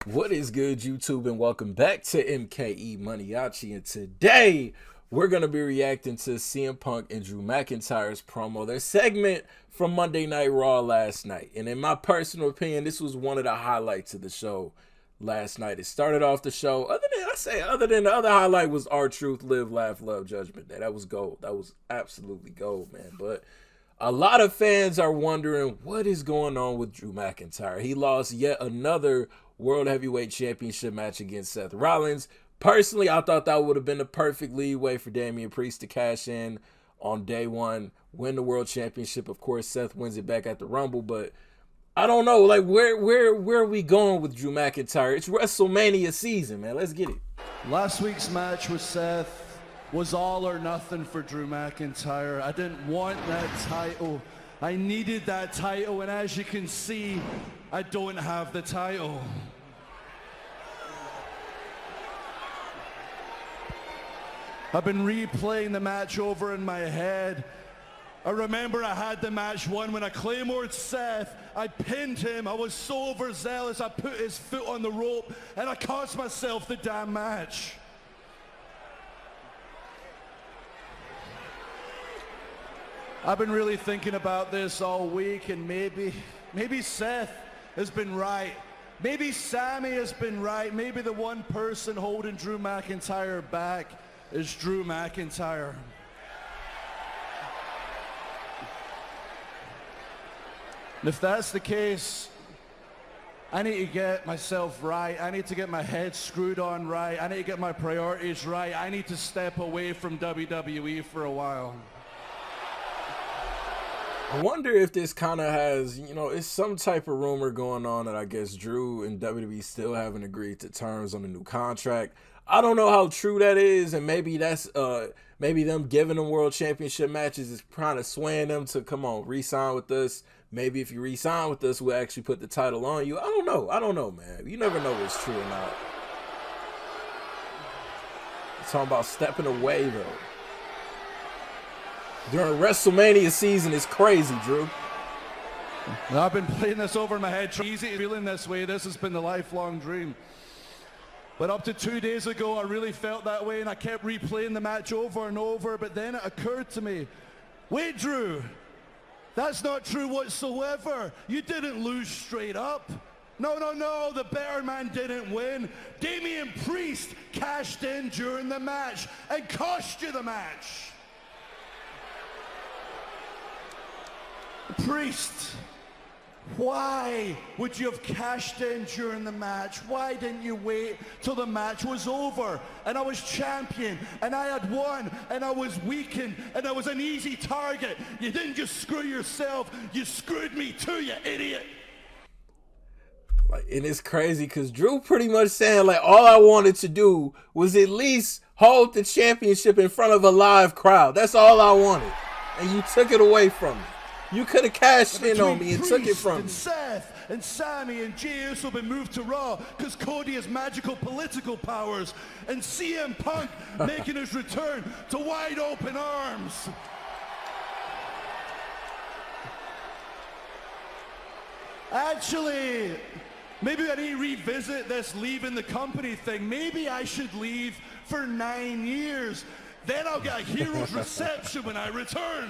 What is good, YouTube, and welcome back to MKE MANIACI. And today we're going to be reacting to CM Punk and Drew McIntyre's promo, their segment from Monday Night Raw last night. And in my personal opinion, this was one of the highlights of the show last night. It started off the show. Other than the other highlight was R-Truth, Live, Laugh, Love, Judgment Day. That was gold. That was absolutely gold, man. But a lot of fans are wondering what is going on with Drew McIntyre. He lost yet another World Heavyweight Championship match against Seth Rollins. Personally, I thought that would have been the perfect leeway for Damian Priest to cash in on day one, win the World Championship. Of course, Seth wins it back at the Rumble, but I don't know, like where are we going with Drew McIntyre? It's WrestleMania season, man. Let's get it. Last week's match with Seth was all or nothing for Drew McIntyre. I didn't want that title. I needed that title, and as you can see, I don't have the title. I've been replaying the match over in my head. I remember I had the match won when I claymored Seth. I pinned him. I was so overzealous. I put his foot on the rope, and I cost myself the damn match. I've been really thinking about this all week, and maybe Seth has been right. Maybe Sammy has been right. Maybe the one person holding Drew McIntyre back is Drew McIntyre. And if that's the case, I need to get myself right. I need to get my head screwed on right. I need to get my priorities right. I need to step away from WWE for a while. I wonder if this kind of has, it's some type of rumor going on that I guess Drew and WWE still haven't agreed to terms on the new contract. I don't know how true that is, and maybe that's maybe them giving them world championship matches is trying to sway them to come on, re-sign with us. Maybe if you re-sign with us, we'll actually put the title on you. I don't know, man. You never know what's true or not. It's talking about stepping away though. During WrestleMania season is crazy, Drew. Now, I've been playing this over in my head, easy feeling this way. This has been the lifelong dream. But up to 2 days ago, I really felt that way, and I kept replaying the match over and over. But then it occurred to me, wait, Drew, that's not true whatsoever. You didn't lose straight up. No, the better man didn't win. Damian Priest cashed in during the match and cost you the match. Priest, why would you have cashed in during the match? Why didn't you wait till the match was over and I was champion and I had won and I was weakened and I was an easy target? You didn't just screw yourself, you screwed me too, you idiot. And it's crazy because Drew pretty much saying like all I wanted to do was at least hold the championship in front of a live crowd. That's all I wanted. And you took it away from me. You could have cashed in on me and took it from me. Seth and Sammy and Jey Uso been moved to Raw because Cody has magical political powers, and CM Punk making his return to wide open arms. Actually, maybe I need to revisit this leaving the company thing. Maybe I should leave for 9 years. Then I'll get a hero's reception when I return.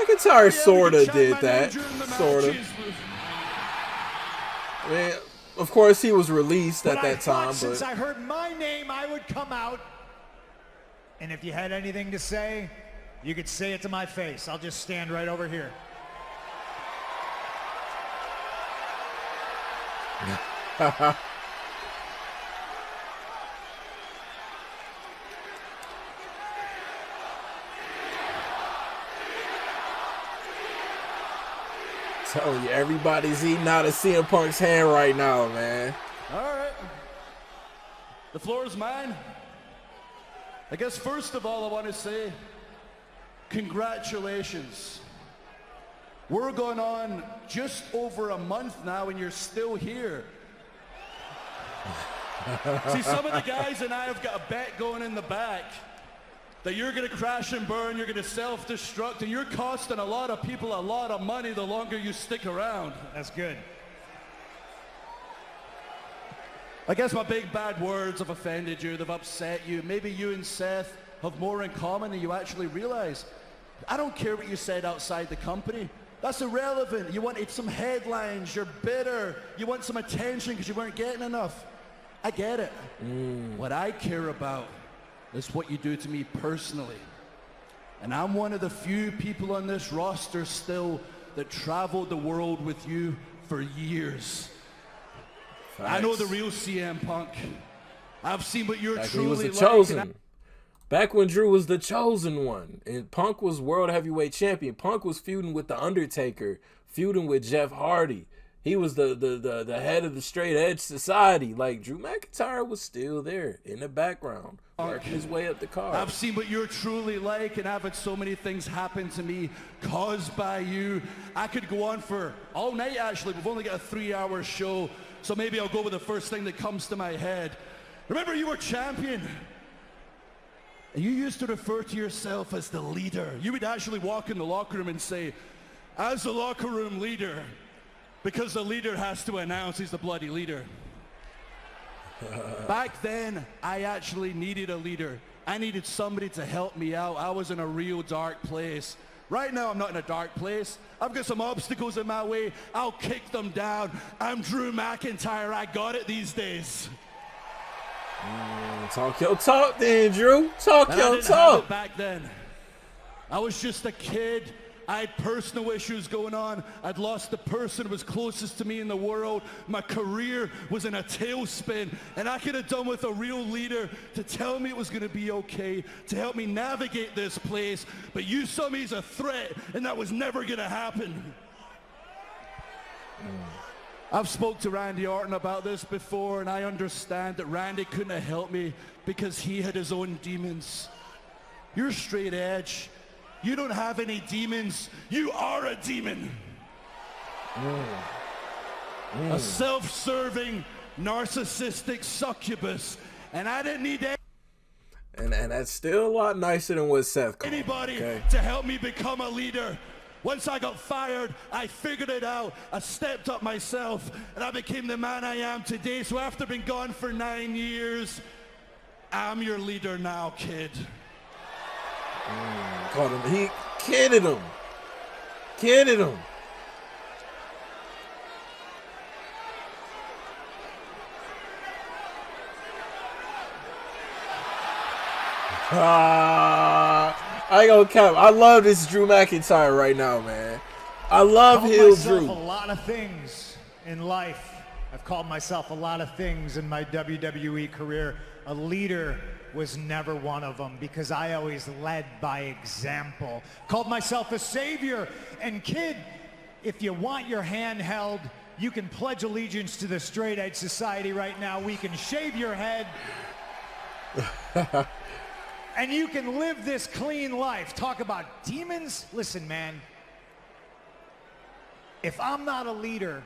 McIntyre sorta did that. Sorta. I mean, of course, he was released at that time. But since I heard my name, I would come out. And if you had anything to say, you could say it to my face. I'll just stand right over here. Telling you, everybody's eating out of CM Punk's hand right now, man. All right. The floor is mine. I guess first of all, I want to say congratulations. We're going on just over a month now, and you're still here. See, some of the guys and I have got a bet going in the back that you're going to crash and burn, you're going to self-destruct, and you're costing a lot of people a lot of money the longer you stick around. That's good. I guess my big bad words have offended you, they've upset you. Maybe you and Seth have more in common than you actually realize. I don't care what you said outside the company. That's irrelevant. You wanted some headlines, you're bitter, you want some attention because you weren't getting enough. I get it. What I care about is what you do to me personally. And I'm one of the few people on this roster still that traveled the world with you for years. Facts. I know the real CM Punk. I've seen what you're Back truly when he was the like. chosen. Back when Drew was the chosen one, and Punk was world heavyweight champion. Punk was feuding with the Undertaker, feuding with Jeff Hardy. He was the head of the straight edge society. Like, Drew McIntyre was still there in the background, working his way up the card. I've seen what you're truly like, and I've had so many things happen to me caused by you. I could go on for all night, actually. We've only got a 3-hour show, so maybe I'll go with the first thing that comes to my head. Remember, you were champion. And you used to refer to yourself as the leader. You would actually walk in the locker room and say, as the locker room leader, because the leader has to announce he's the bloody leader. Back then, I actually needed a leader. I needed somebody to help me out. I was in a real dark place. Right now, I'm not in a dark place. I've got some obstacles in my way. I'll kick them down. I'm Drew McIntyre. I got it these days. Talk your talk then, Drew. Talk And I your didn't have talk. it back then. I was just a kid. I had personal issues going on. I'd lost the person who was closest to me in the world. My career was in a tailspin, and I could have done with a real leader to tell me it was going to be okay, to help me navigate this place. But you saw me as a threat, and that was never going to happen. I've spoke to Randy Orton about this before, and I understand that Randy couldn't have helped me because he had his own demons. You're straight edge. You don't have any demons. You are a demon. A self-serving, narcissistic succubus. And I didn't need And that's still a lot nicer than what Seth called. anybody Okay? to help me become a leader. Once I got fired, I figured it out. I stepped up myself, and I became the man I am today. So after being gone for 9 years, I'm your leader now, kid. Called him. He kidded him. Kidded him. I ain't gonna cap. I love this Drew McIntyre right now, man. I love heel Drew. A lot of things in life. I've called myself a lot of things in my WWE career. A leader was never one of them because I always led by example. Called myself a savior. And kid, if you want your hand held, you can pledge allegiance to the straight edge society right now. We can shave your head. And you can live this clean life. Talk about demons. Listen, man. If I'm not a leader,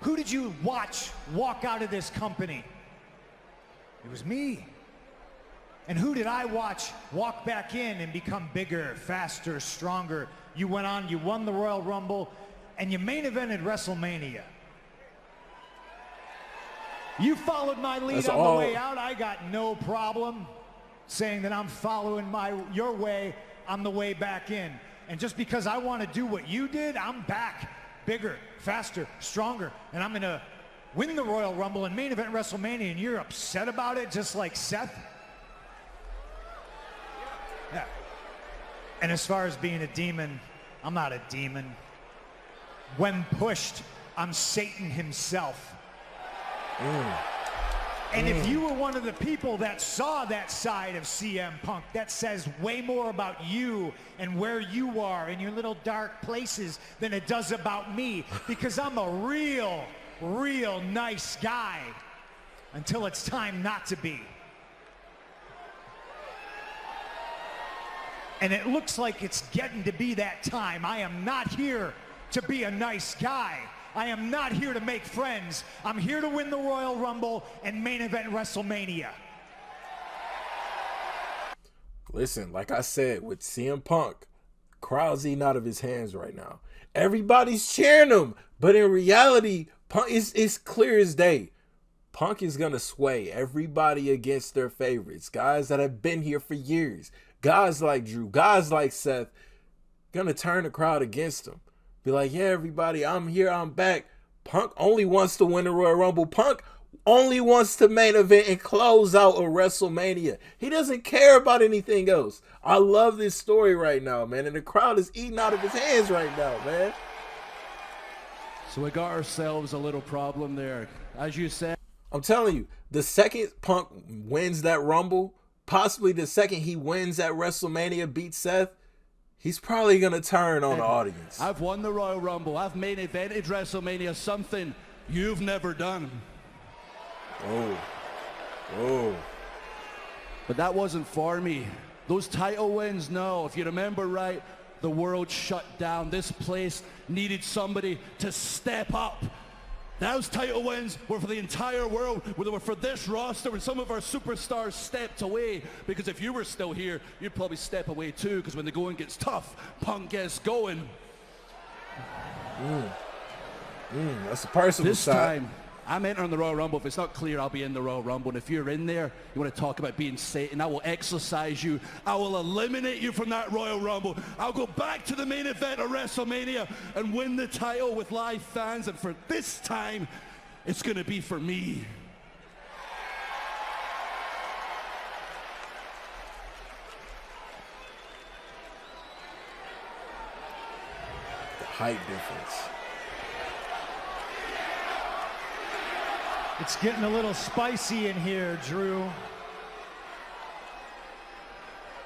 who did you watch walk out of this company? It was me. And who did I watch walk back in and become bigger, faster, stronger? You went on, you won the Royal Rumble, and you main evented WrestleMania. You followed my lead That's on all. the way out. I got no problem saying that I'm following your way on the way back in. And just because I want to do what you did, I'm back, bigger, faster, stronger, and I'm gonna win the Royal Rumble and main event WrestleMania, and you're upset about it just like Seth? Yeah. And as far as being a demon, I'm not a demon. When pushed, I'm Satan himself. And if you were one of the people that saw that side of CM Punk, that says way more about you and where you are in your little dark places than it does about me, because I'm a real nice guy until it's time not to be. And it looks like it's getting to be that time. I am not here to be a nice guy. I am not here to make friends. I'm here to win the Royal Rumble and main event WrestleMania. Listen, like I said, with CM Punk, crowd's eating out of his hands right now. Everybody's cheering him, but in reality, Punk it's clear as day. Punk is going to sway everybody against their favorites. Guys that have been here for years. Guys like Drew, guys like Seth, going to turn the crowd against him. Be like, yeah, everybody, I'm here, I'm back. Punk only wants to win the Royal Rumble. Punk only wants to main event and close out a WrestleMania. He doesn't care about anything else. I love this story right now, man. And the crowd is eating out of his hands right now, man. So we got ourselves a little problem there. As you said, I'm telling you, the second Punk wins that Rumble, possibly the second he wins at WrestleMania, beats Seth, he's probably going to turn on the audience. I've won the Royal Rumble. I've main evented WrestleMania, something you've never done. Oh. But that wasn't for me. Those title wins, no. If you remember right, the world shut down. This place needed somebody to step up. Those title wins were for the entire world. They were for this roster when some of our superstars stepped away. Because if you were still here, you'd probably step away too. Because when the going gets tough, Punk gets going. That's a personal This side. time, I'm entering the Royal Rumble. If it's not clear, I'll be in the Royal Rumble. And if you're in there, you want to talk about being Satan, I will exorcise you. I will eliminate you from that Royal Rumble. I'll go back to the main event of WrestleMania and win the title with live fans. And for this time, it's going to be for me. The height difference. It's getting a little spicy in here, Drew.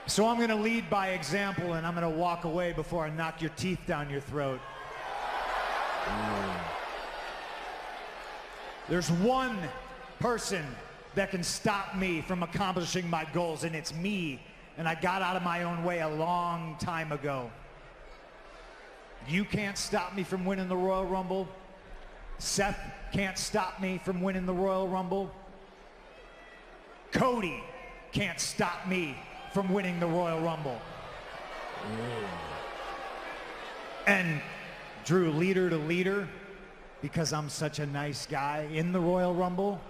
So I'm going to lead by example, and I'm going to walk away before I knock your teeth down your throat. There's one person that can stop me from accomplishing my goals, and it's me. And I got out of my own way a long time ago. You can't stop me from winning the Royal Rumble. Seth can't stop me from winning the Royal Rumble. Cody can't stop me from winning the Royal Rumble. And Drew, leader to leader, because I'm such a nice guy in the Royal Rumble,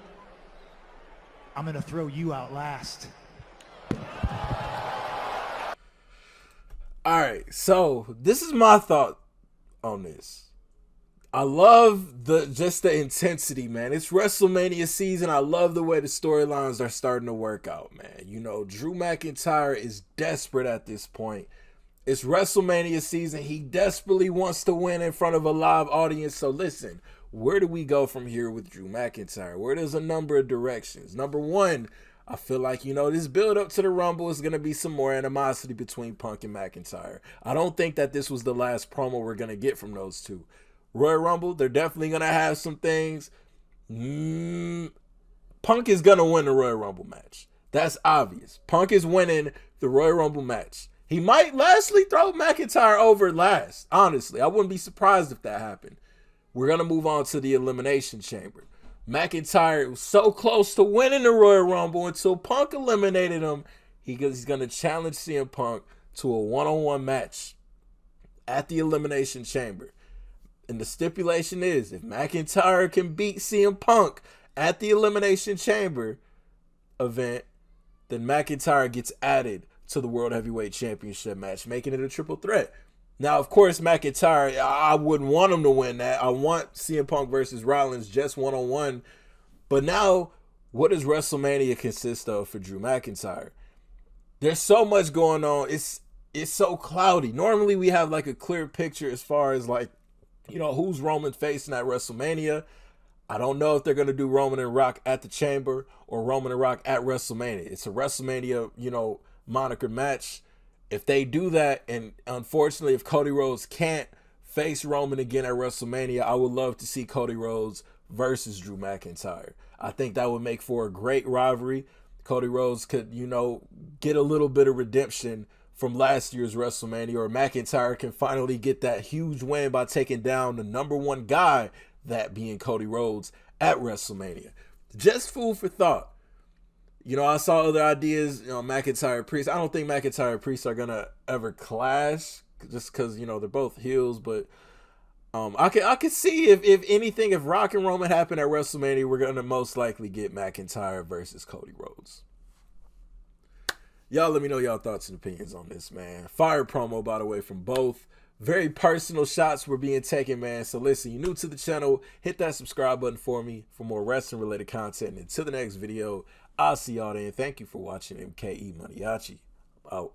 I'm going to throw you out last. All right, so this is my thought on this. I love just the intensity, man. It's WrestleMania season. I love the way the storylines are starting to work out, man. You know, Drew McIntyre is desperate at this point. It's WrestleMania season. He desperately wants to win in front of a live audience. So listen, where do we go from here with Drew McIntyre? Well, there's a number of directions. Number one, I feel like, you know, this build up to the Rumble is going to be some more animosity between Punk and McIntyre. I don't think that this was the last promo we're going to get from those two. Royal Rumble, they're definitely going to have some things. Punk is going to win the Royal Rumble match. That's obvious. Punk is winning the Royal Rumble match. He might lastly throw McIntyre over last. Honestly, I wouldn't be surprised if that happened. We're going to move on to the Elimination Chamber. McIntyre was so close to winning the Royal Rumble until Punk eliminated him. He's going to challenge CM Punk to a one-on-one match at the Elimination Chamber. And the stipulation is, if McIntyre can beat CM Punk at the Elimination Chamber event, then McIntyre gets added to the World Heavyweight Championship match, making it a triple threat. Now, of course, McIntyre, I wouldn't want him to win that. I want CM Punk versus Rollins just one-on-one. But now, what does WrestleMania consist of for Drew McIntyre? There's so much going on. It's so cloudy. Normally, we have like a clear picture as far as like, you know, who's Roman facing at WrestleMania. I don't know if they're going to do Roman and Rock at the Chamber or Roman and Rock at WrestleMania. It's a WrestleMania, you know, moniker match. If they do that, and unfortunately, if Cody Rhodes can't face Roman again at WrestleMania, I would love to see Cody Rhodes versus Drew McIntyre. I think that would make for a great rivalry. Cody Rhodes could, you know, get a little bit of redemption from last year's WrestleMania, or McIntyre can finally get that huge win by taking down the number one guy, that being Cody Rhodes, at WrestleMania. Just food for thought. You know, I saw other ideas, you know, McIntyre Priest. I don't think McIntyre Priest are going to ever clash just because, you know, they're both heels, but I could see if anything, if Rock and Roman happen at WrestleMania, we're gonna most likely get McIntyre versus Cody Rhodes. Y'all let me know y'all thoughts and opinions on this, man. Fire promo, by the way, from both. Very personal shots were being taken, man. So listen, you're new to the channel, hit that subscribe button for me for more wrestling related content. And until the next video, I'll see y'all then. Thank you for watching MKE Maniaci. Out.